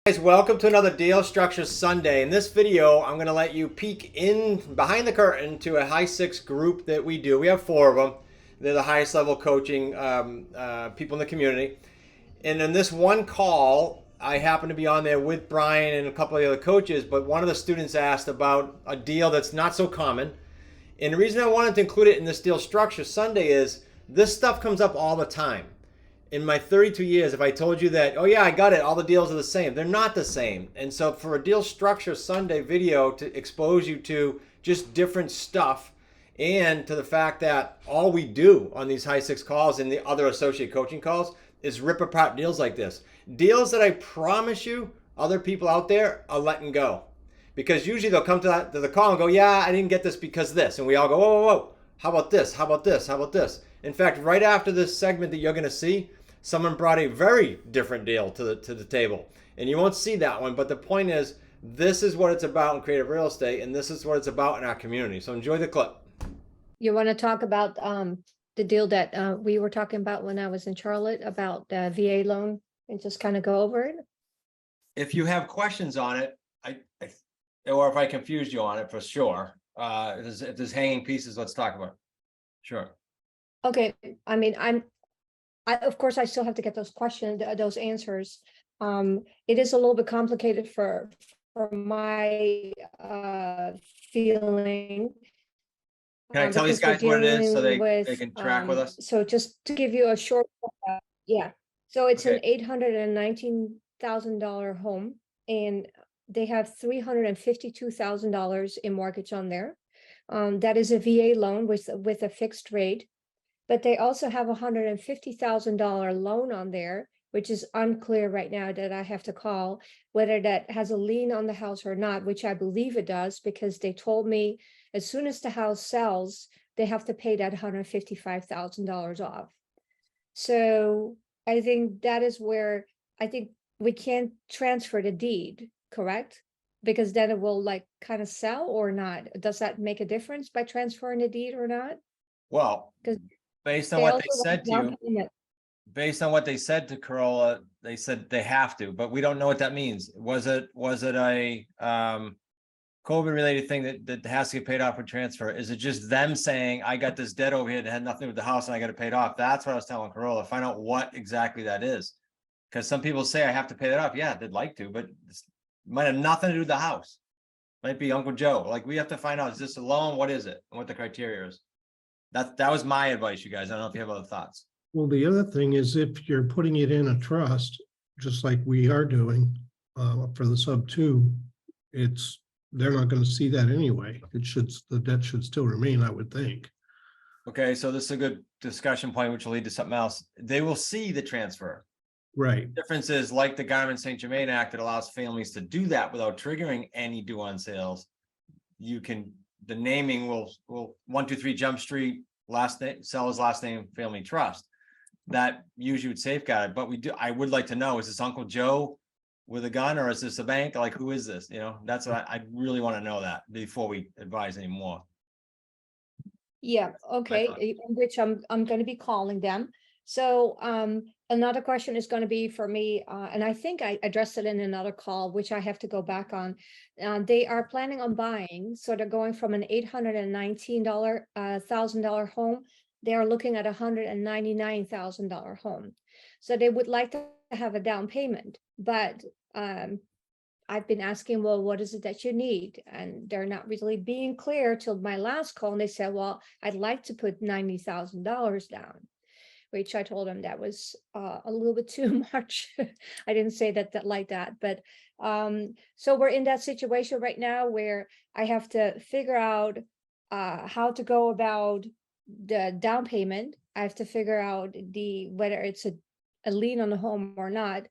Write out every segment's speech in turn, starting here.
Guys, welcome to another Deal Structure Sunday. In this video, I'm going to let you peek in behind the curtain to a high six group that we do. We have 4 of them. They're the highest level coaching people in the community. And in this one call, I happen to be on there with Brian and a couple of the other coaches, but one of the students asked about a deal that's not so common. And the reason I wanted to include it in this Deal Structure Sunday is this stuff comes up all the time. In my 32 years, if I told you that, oh yeah, I got it, all the deals are the same, they're not the same. And so for a Deal Structure Sunday video to expose you to just different stuff and to the fact that all we do on these high six calls and the other associate coaching calls is rip apart deals like this. Deals that I promise you other people out there are letting go. Because usually they'll come to the call and go, yeah, I didn't get this because of this. And we all go, whoa, whoa, whoa. How about this? How about this? How about this? In fact, right after this segment that you're going to see, someone brought a very different deal to the table. And you won't see that one. But the point is, this is what it's about in creative real estate. And this is what it's about in our community. So enjoy the clip. You want to talk about the deal that we were talking about when I was in Charlotte about the VA loan and just kind of go over it? If you have questions on it, or if I confused you on it, for sure. If there's hanging pieces, let's talk about it. Sure. Okay, I mean, of course, I still have to get those questions, those answers. It is a little bit complicated for my feeling. Can I tell these guys what it is so they can track with us? So just to give you a short, yeah. So it's Okay. an $819,000 home, and they have $352,000 in mortgage on there. That is a VA loan with a fixed rate, but they also have a $150,000 loan on there, which is unclear right now that I have to call whether that has a lien on the house or not, which I believe it does, because they told me as soon as the house sells, they have to pay that $155,000 off. So I think that is where I think we can't transfer the deed, correct? Because then it will like kind of sell or not. Does that make a difference by transferring the deed or not? Well, 'Cause based on they what also they want said to down you, payment. based on what they said to Corolla, they said they have to, but we don't know what that means. Was it a COVID related thing that has to get paid off with transfer? Is it just them saying, I got this debt over here that had nothing to do with the house and I got to pay it off? That's what I was telling Corolla. Find out what exactly that is. Because some people say I have to pay that off. Yeah, they'd like to, but it might have nothing to do with the house. Might be Uncle Joe. Like, we have to find out, is this a loan? What is it? And what the criteria is. That was my advice, you guys. I don't know if you have other thoughts. Well, the other thing is if you're putting it in a trust, just like we are doing for the sub 2, they're not going to see that anyway. The debt should still remain, I would think. Okay, so this is a good discussion point, which will lead to something else. They will see the transfer. Right. Difference is, like the Garment St. Germain Act that allows families to do that without triggering any due on sales. The naming will 123 Jump Street, last name, seller's last name, family trust. That usually would safeguard it, but I would like to know, is this Uncle Joe with a gun, or is this a bank? Like, who is this? That's what I really want to know that before we advise anymore. Yeah, okay, which I'm going to be calling them. So another question is going to be for me, and I think I addressed it in another call, which I have to go back on. They are planning on buying, so they're going from an $819,000 home. They are looking at $199,000 home. So they would like to have a down payment, but I've been asking, well, what is it that you need? And they're not really being clear till my last call. And they said, well, I'd like to put $90,000 down, which I told them that was a little bit too much. I didn't say that like that, but so we're in that situation right now where I have to figure out how to go about the down payment. I have to figure out whether it's a lien on the home or not,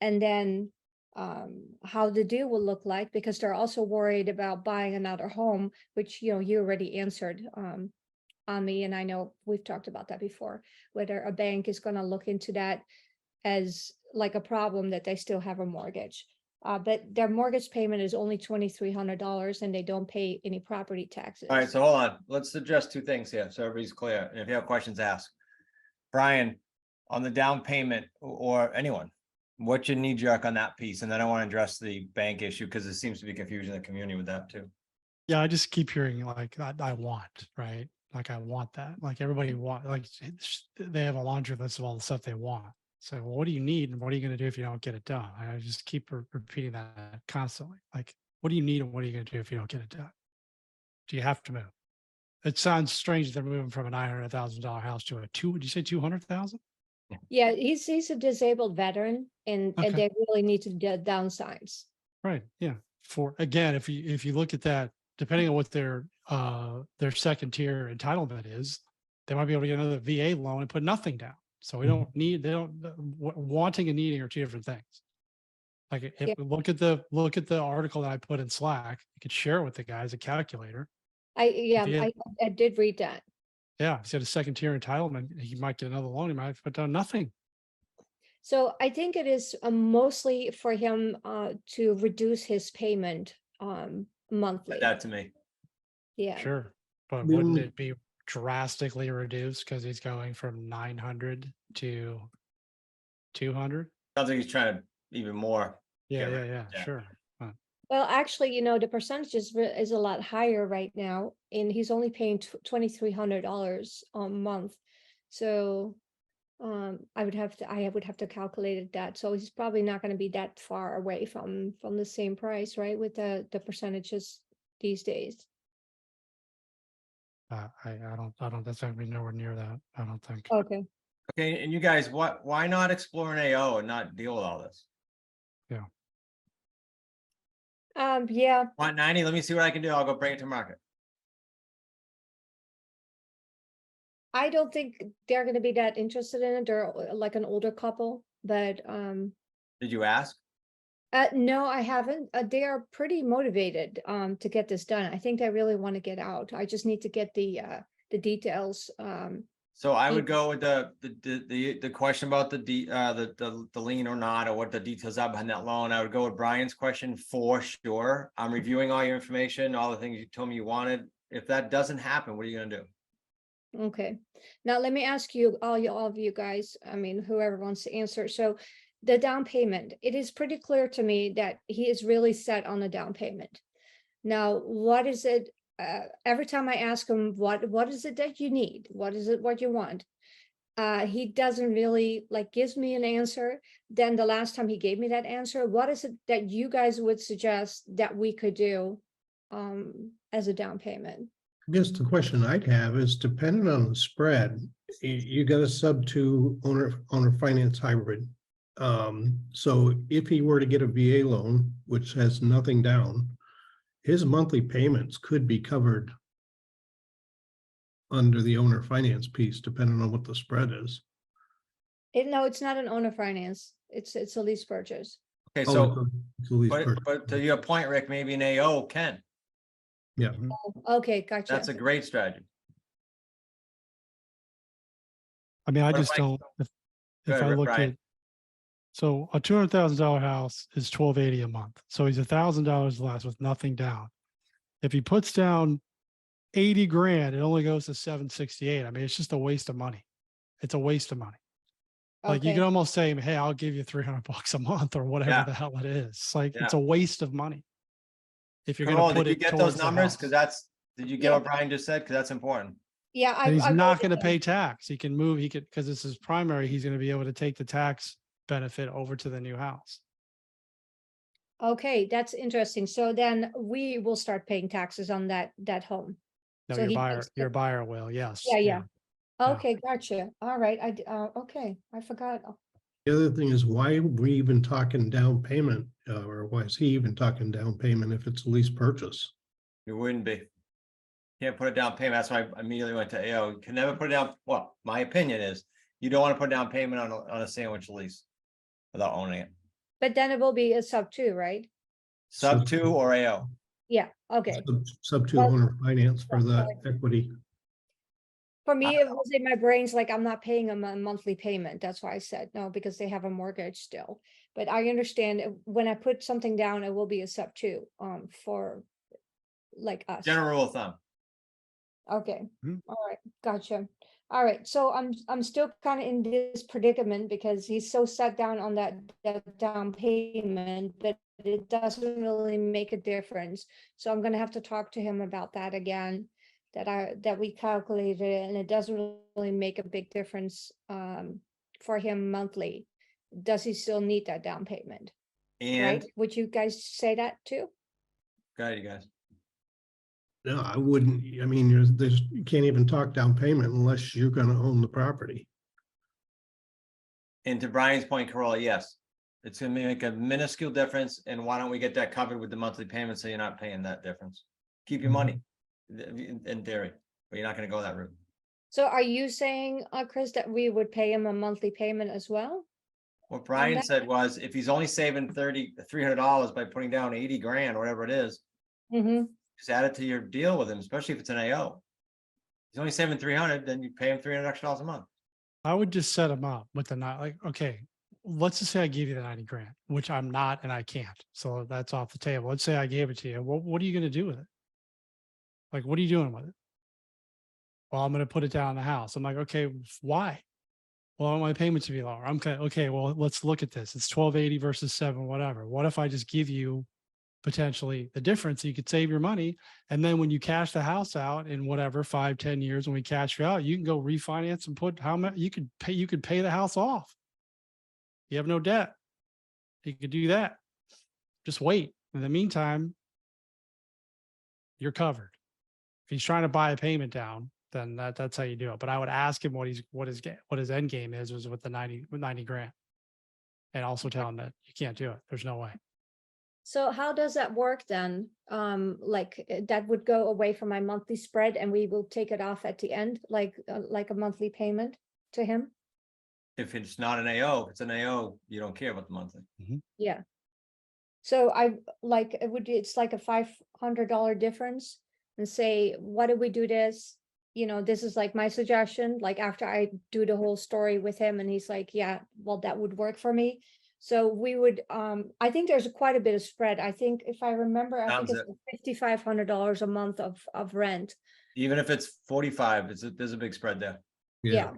and then how the deal will look like, because they're also worried about buying another home, which you already answered on me, and I know we've talked about that before, whether a bank is going to look into that as like a problem that they still have a mortgage. But their mortgage payment is only $2,300 and they don't pay any property taxes. All right, so hold on. Let's address 2 things here so everybody's clear. And if you have questions, ask. Brian, on the down payment, or anyone, What's your knee jerk on that piece? And then I want to address the bank issue because there seems to be confusion in the community with that too. Yeah, I just keep hearing like I want, right? Like I want that. Like everybody want, like they have a laundry list of all the stuff they want. So well, what do you need and what are you going to do if you don't get it done? I just keep repeating that constantly. Like, what do you need and what are you going to do if you don't get it done? Do you have to move? It sounds strange that they're moving from a $900,000 house to a did you say 200,000? Yeah, he's a disabled veteran and Okay. they really need to downsize. Right. Yeah. For again, if you look at that, depending on what their second tier entitlement is, they might be able to get another VA loan and put nothing down. So we don't need wanting and needing are two different things. Like if Yeah. look at the article that I put in Slack, you could share it with the guys, a calculator. I did read that. Yeah, he's got a second tier entitlement. He might get another loan. He might put down nothing. So I think it is mostly for him to reduce his payment monthly. That to me. Yeah. Sure. But The wouldn't only- it be drastically reduced because he's going from 900 to 200? Sounds like he's trying to even more. Yeah, Yeah, yeah, sure. Well, actually, the percentage is a lot higher right now, and he's only paying $2,300 a month. So I would have to calculate that. So he's probably not going to be that far away from the same price, right? With the percentages these days. I don't, that's not be nowhere near that. I don't think. Okay. Okay, and you guys, why not explore an AO and not deal with all this? Yeah, Want 90? Let me see what I can do. I'll go bring it to market. I don't think they're going to be that interested in it. They're like an older couple, but Did you ask? no, I haven't. They are pretty motivated to get this done. I think they really want to get out. I just need to get the details. So I would go with the question about the lien or not, or what the details are behind that loan. I would go with Brian's question for sure. I'm reviewing all your information, all the things you told me you wanted. If that doesn't happen, what are you gonna do? Okay, now let me ask you, all of you guys, I mean, whoever wants to answer. So the down payment, it is pretty clear to me that he is really set on the down payment. Now, what is it? Every time I ask him, what is it that you need? What is it, what you want? He doesn't really gives me an answer. Then the last time he gave me that answer, what is it that you guys would suggest that we could do as a down payment? I guess the question I'd have is depending on the spread, you got a sub two owner finance hybrid. So if he were to get a VA loan, which has nothing down, his monthly payments could be covered under the owner finance piece, depending on what the spread is. No, it's not an owner finance. It's a lease purchase. Okay, Oh, so, it's a lease purchase. but to your point, Rick, maybe an AO can. Yeah, Okay, gotcha. That's a great strategy. I mean, I What if just I- don't, Go if ahead, I Rick, look Brian. at, so a $200,000 house is $1,280 a month. So he's $1,000 less with nothing down. If he puts down 80 grand, it only goes to 768. I mean, it's just a waste of money. It's a waste of money. Like you Okay. could almost say, hey, I'll give you $300 a month or whatever Yeah. the hell it is. It's like, Yeah. it's a waste of money. If you're going Carol, to put did you it get towards those the numbers? Because house. did you get what Brian just said? Because that's important. Yeah, And he's I not wrote going it to down. pay tax. He can move, because this is primary, he's going to be able to take the tax benefit over to the new house. Okay, that's interesting. So then we will start paying taxes on that home. No, So your he buyer, takes your the- buyer will, yes. Yeah. Yeah. Okay, gotcha. All right. Okay, I forgot. the other thing is why are we even talking down payment, or why is he even talking down payment if it's a lease purchase? It wouldn't be. Can't put a down payment. That's why I immediately went to AO. You can never put it down. Well, my opinion is you don't want to put down payment on a sandwich lease without owning it. But then it will be a sub 2, right? Sub So- 2 or AO. Yeah, okay. Sub two Well- owner finance for the equity. For me, it was in my brains like I'm not paying them a monthly payment. That's why I said no, because they have a mortgage still. But I understand when I put something down, it will be a sub 2 for us. General rule of thumb. Okay, Mhm. all right, gotcha. All right, so I'm still kind of in this predicament because he's so set down on that down payment, but it doesn't really make a difference. So I'm gonna have to talk to him about that again, that we calculated it, and it doesn't really make a big difference for him monthly. Does he still need that down payment? Right? And Would you guys say that too? go ahead, you guys. No, I wouldn't. I mean, you can't even talk down payment unless you're gonna own the property. And to Brian's point, Corolla, yes, it's gonna make a minuscule difference. And why don't we get that covered with the monthly payment so you're not paying that difference? Keep your money in theory, but you're not gonna go that route. So are you saying, Chris, that we would pay him a monthly payment as well? What Brian that? said was if he's only saving $300 by putting down 80 grand or whatever it is, Mm-hmm. just add it to your deal with him, especially if it's an AO. He's only saving 300, then you pay him $300 extra a month. I would just set him up with the not like, okay, let's just say I give you the 90 grand, which I'm not and I can't. So that's off the table. Let's say I gave it to you. What are you going to do with it? Like, what are you doing with it? Well, I'm going to put it down in the house. I'm like, okay, why? Well, I want my payment to be lower. I'm okay. Well, let's look at this. It's 1280 versus 7, whatever. What if I just give you potentially the difference? You could save your money. And then when you cash the house out in whatever, 5-10 years, when we cash you out, you can go refinance and put how much you could pay the house off. You have no debt. You could do that. Just wait. In the meantime, you're covered. If he's trying to buy a payment down, then that's how you do it. But I would ask him what his end game is with the 90 grand. And also tell him that you can't do it. There's no way. So how does that work then? That would go away from my monthly spread and we will take it off at the end, like a monthly payment to him? If it's not an AO, if it's an AO, you don't care about the monthly. Yeah. So it's like a $500 difference, and say, what if we do this? You know, this is like my suggestion, like after I do the whole story with him and he's like, yeah, well, that would work for me. So we would, I think there's quite a bit of spread. I think if I remember, I think Sounds it's $5,500 a month of rent. Even if it's 45, there's a big spread there. Yeah.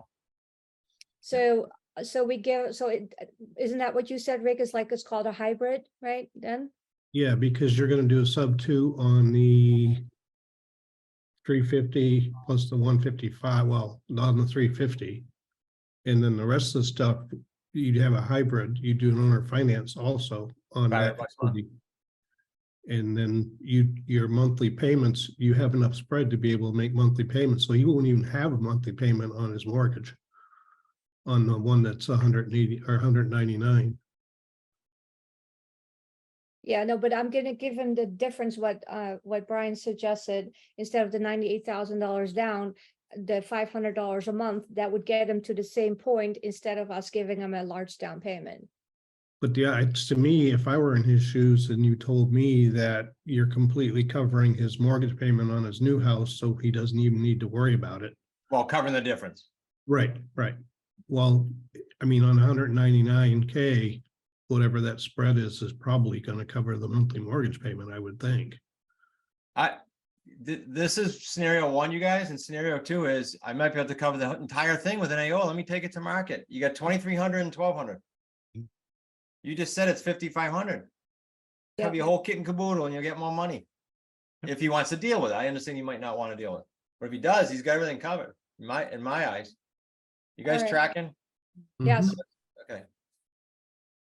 So isn't that what you said, Rick? It's called a hybrid, right? Then? Yeah, because you're gonna do a sub 2 on the 350 plus the 155, well, not on the 350. And then the rest of the stuff, you'd have a hybrid, you do an owner finance also on that. And then your monthly payments, you have enough spread to be able to make monthly payments. So he won't even have a monthly payment on his mortgage on the one that's 180 or 199. Yeah, no, but I'm gonna give him the difference, what Brian suggested, instead of the $98,000 down, the $500 a month, that would get him to the same point instead of us giving him a large down payment. But yeah, it's to me, if I were in his shoes and you told me that you're completely covering his mortgage payment on his new house, so he doesn't even need to worry about it. Well, covering the difference. Right. Well, I mean, on 199K, whatever that spread is probably going to cover the monthly mortgage payment, I would think. This is scenario 1, you guys, and scenario 2 is I might be able to cover the entire thing with an AO. Let me take it to market. You got 2,300 and 1,200. You just said it's 5,500. Cover your whole kit and caboodle, and you'll get more money if he wants to deal with it. I understand he might not want to deal with it, but if he does, he's got everything covered. In my eyes. You guys tracking? Yes. Okay.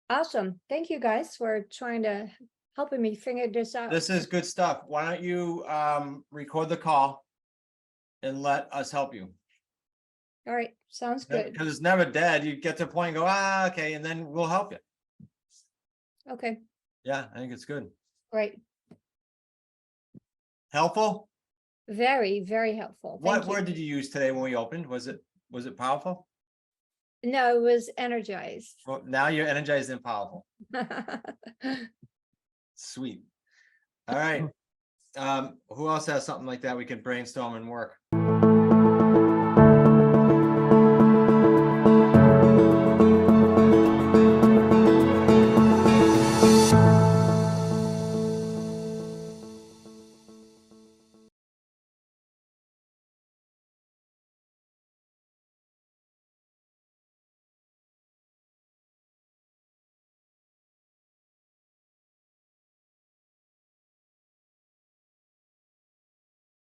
Awesome. Thank you guys for helping me figure this out. This is good stuff. Why don't you record the call and let us help you? All right. Sounds good. Because it's never dead. You get to a point and go, okay, and then we'll help you. Okay. Yeah, I think it's good. Great. Helpful? Very, very helpful. What word did you use today when we opened? Was it powerful? No, it was energized. Well, now you're energized and powerful. Sweet. All right. Who else has something like that we can brainstorm and work?